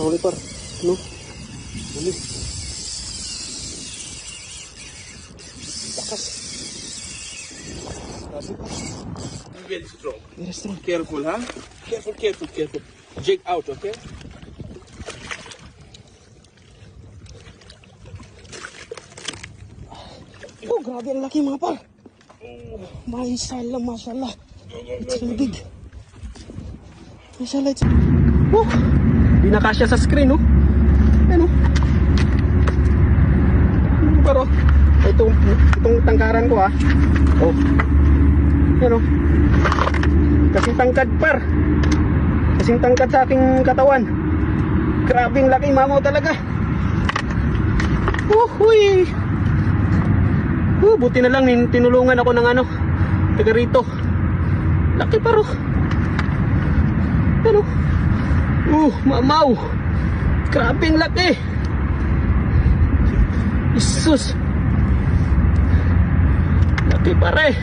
Huli par. No? Huli. Takas. Very strong. Very strong. Careful, huh? Careful. Jig out, okay? Oh, grabe ang laki mga par. Mashallah, mashallah. It's really big. Mashallah, it's... Oh, di nakasya sa screen, no? Ano? Pero, itong tangkaran ko, ha? Oh. Ano? Kasing tangkad, par. Kasing tangkad sa aking katawan. Grabing laki, mamaw talaga. Uhuy! Buti na lang tinulungan ako ng taga rito. Laki paro. Pero mamaw. Grabing laki. Isus. Laki pare.